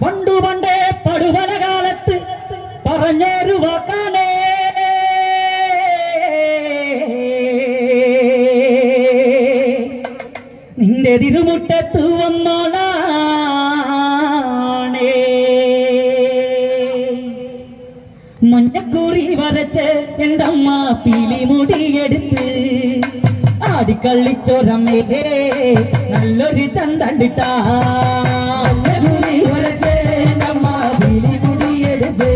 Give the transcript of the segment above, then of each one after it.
പണ്ടു പണ്ടേ പടുപല കാലത്ത് പറഞ്ഞൊരു വാക്കാണേ നിന്റെ തിരുമുറ്റത്ത് വന്നോളാണേ മഞ്ഞക്കുറി വരച്ച് ചെണ്ടമ്മ പീലിമുടിയെടുത്ത് ആടിക്കളിച്ചോരമ്മേ നല്ലൊരു ചന്തണ്ടിട്ടാ മഞ്ഞക്കുറി വരച്ച് ചെണ്ടമ്മ പീലിമുടിയെടുത്ത്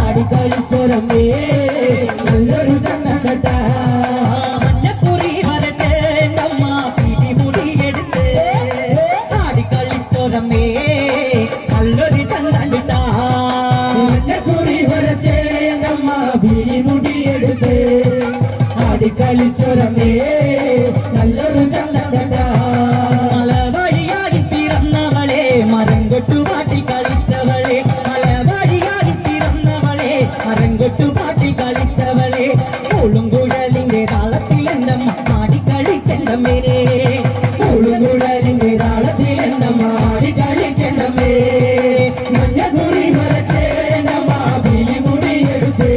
ആടിക്കളിച്ചോരമ്മേ നല്ലൊരു ചന്തണ്ടിട്ടാ മഞ്ഞക്കുറി വരച്ച് ചെണ്ടമ്മ പീലിമുടിയെടുത്ത് ആടിക്കളിച്ചോരമ്മേ നല്ലൊരു ചന്തണ്ടിട്ടാ മഞ്ഞക്കുറി വരച്ച് ചെണ്ടമ്മ പീലിമുടിയെടുത്ത് കളിച്ചൊരമേ നല്ലൊരു ചന്തണ്ട മല വഴിയായി പിറന്നവളെ മരം കൊട്ടുപാട്ടി കളിച്ചവളെ മല വഴിയായി പിറന്നവളെ മരം കൊട്ടുപാട്ടി കളിച്ചവളെ കൂളുംകുഴലിന്റെ താളത്തിൽ എന്തമ്മ ആടി കളിക്കണ്ടമേ കൂളുംകുഴലിന്റെ താളത്തിൽ എന്തമ്മ ആടി കളിക്കണ്ടമേ മഞ്ഞക്കുറി വരച്ചേ നമ്മ പീലിമുടിയെടുത്ത്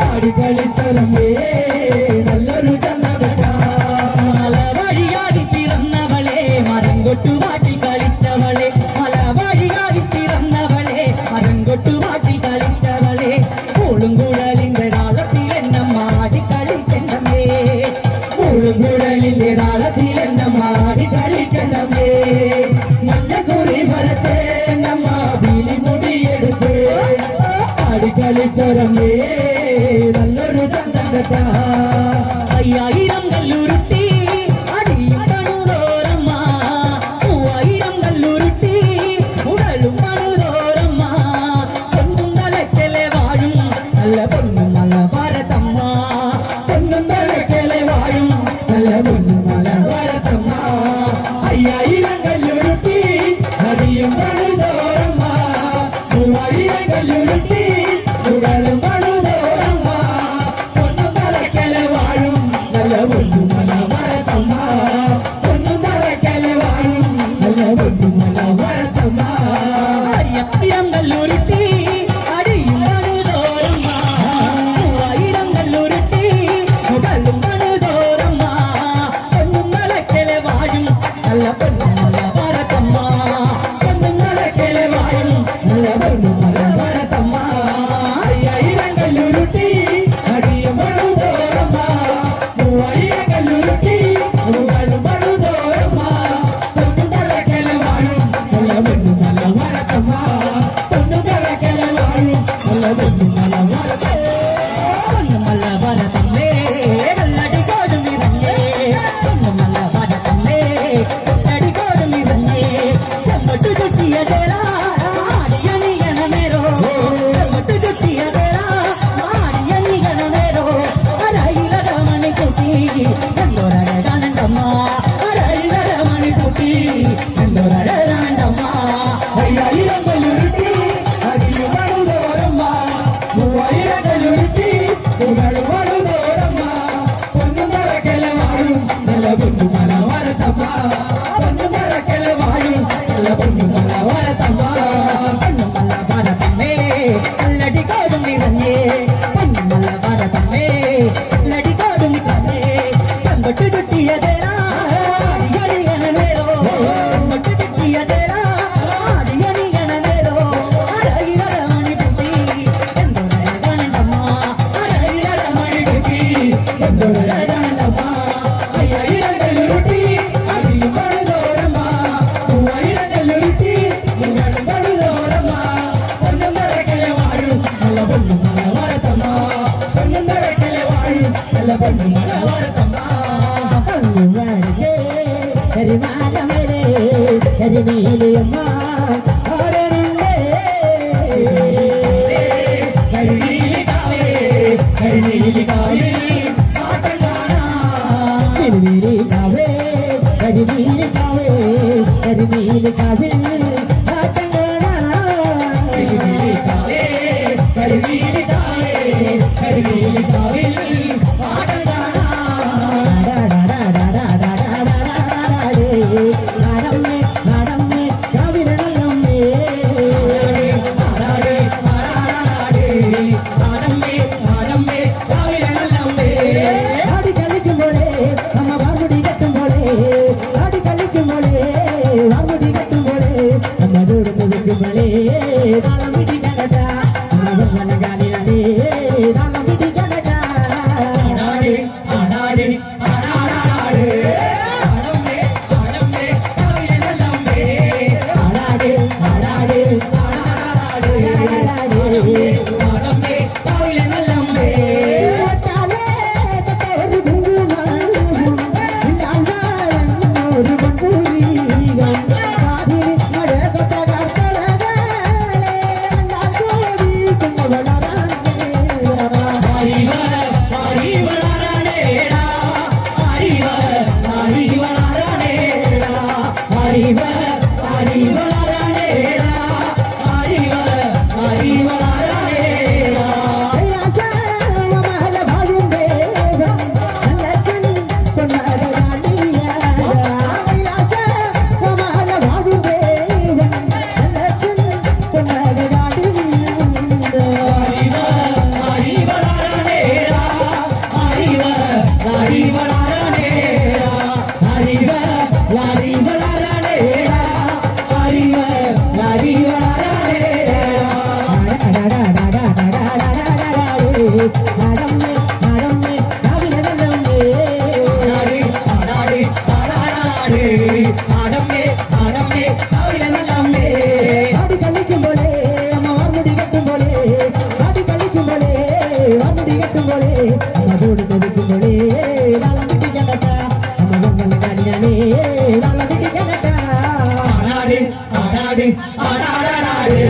ആടി കളിച്ചൊരമേ നല്ലൊരു ചന്തണ്ട മല വഴിയായി പിറന്നവളെ മരം കൊട്ടുപാട്ടി കളിച്ചവളെ മല വഴിയായി പിറന്നവളെ മരം കൊട്ടുപാട്ടി കളിച്ചവളെ കൂളുംകുഴലിന്റെ താളത്തിൽ എന്തമ്മ ആടി കളിക്കണ്ടമേ കൂളുംകുഴലിന്റെ താളത്തിൽ എന്തമ്മ ആടി കളിക്കണ്ടമേ മഞ്ഞക്കുറി വരച്ചേ നമ്മ പീലിമുടിയെടുത്ത് ആടി കളിച്ചൊരമേ നല്ലൊരു ചന്തണ്ട അയ്യായിരം കല്ലുരുട്ടി അടിയും പണുതോരമ്മ 3000 കല്ലുരുട്ടി ഉടലും പണുതോരമ്മ പൊന്നും തലക്കലെ വാഴും നല്ല പൊന്നും മല ഭാരതമ്മ പൊന്നും തലക്കലെ വാഴും നല്ല പൊന്നും മല ഭാരതമ്മ 5000 കല്ലുരുട്ടി അടിയും പണുതോരമ്മ 3000 കല്ലുരുട്ടി ഉടലും പണുതോരമ്മ പൊന്നും തലക്കലെ വാഴും നല്ല പൊന്നും മല ഭാരതമ്മ പൊന്നും തലക്കലെ വാഴും നല്ല പൊന്നും മല ഭാരതമ്മ 5000 കല്ലുരുട്ടി അടിയും പണുതോരമ്മ 3000 കല്ലുരുട്ടി ഉടലും പണുതോരമ്മ പൊന്നും തലക്കലെ വാഴും നല്ല പൊന്നും മല ഭാരതമ്മ പൊന്നും തലക്കലെ വാഴും നല്ല പൊന്നും മല ഭാരതമ്മ 5000 കല്ലുരുട്ടി അടിയും പണുതോരമ്മ 3000 കല്ലുരുട്ടി ഉടലും പണുതോരമ്മ പൊന്നും തലക്കലെ വാഴും നല്ല പൊന്നും മല ഭാരതമ്മ പൊന്നും തലക്കലെ വാഴും നല്ല പൊന്നും മല ഭാരതമ്മ പൊന്നും മല ഭാരതമ്മേ നല്ലടികോടും ഇറങ്ങേ പൊന്നും മല ഭാരതമ്മേ നല്ലടികോടും ഇറങ്ങേ ചെമ്മട്ടു ചുറ്റിയ തേരാ ആടിയണിയണ നേരോ ചെമ്മട്ടു ചുറ്റിയ തേരാ ആടിയണിയണ നേരോ അരയിലര മണിക്കുട്ടി എന്തോരടണ്ടമ്മ അരയിലര മണിക്കുട്ടി എന്തോരടണ്ടമ്മ 5000 കല്ലുരുട്ടി അടിയും പണുതോരമ്മ 3000 കല്ലുരുട്ടി ഉടലും പണുതോരമ്മ പൊന്നും തലക്കലെ വാഴും നല്ല പൊന്നും മല ഭാരതമ്മ പൊന്നും തലക്കലെ വാഴും നല്ല പൊന്നും മല ഭാരതമ്മ പൊന്നും മല ഭാരതമ്മേ നല്ലടികോടും നിറഞ്ഞേ പൊന്നും മല ഭാരതമ്മേ നല്ലടികോടും നിറഞ്ഞേ ചെമ്പട്ട് ചുറ്റിയ തേരാ ആടിയണിയണ നേരോ ചെമ്പട്ട് ചുറ്റിയ തേരാ ആടിയണിയണ നേരോ അരയിലര മണിക്കുട്ടി എന്തോരടണ്ടമ്മ അരയിലര മണിക്കുട്ടി എന്തോരടണ്ടമ്മ 5000 കല്ലുരുട്ടി അടിയും പണുതോരമ്മ 3000 കല്ലുരുട്ടി ഉടലും പണുതോരമ്മ പൊന്നും തലക്കലെ വാഴും നല്ല പൊന്നും മല ഭാരതമ്മ പൊന്നും തലക്കലെ വാഴും നല്ല പൊന്നും മല ഭാരതമ്മ കരിമാലമേരെ കരിമീലിയമ്മ ആരനുണ്ടേ കരിമീലിക്കാവേ കരിമീലിക്കാവേ ആട്ടം കാണാം കരിമീലിക്കാവേ കരിമീലിക്കാവേ കരിമീലിക്കാവേ ആട്ടം കാണാം കരിമീലിക്കാവേ കരിമീലിക്കാവേ കരിമീലിക്കാവേ ആട്ടം കാണാം നടമ്മേ നടമ്മേ കവിത നല്ലമ്മേ ஆடாடி ஆடாடி ஆடாடாடே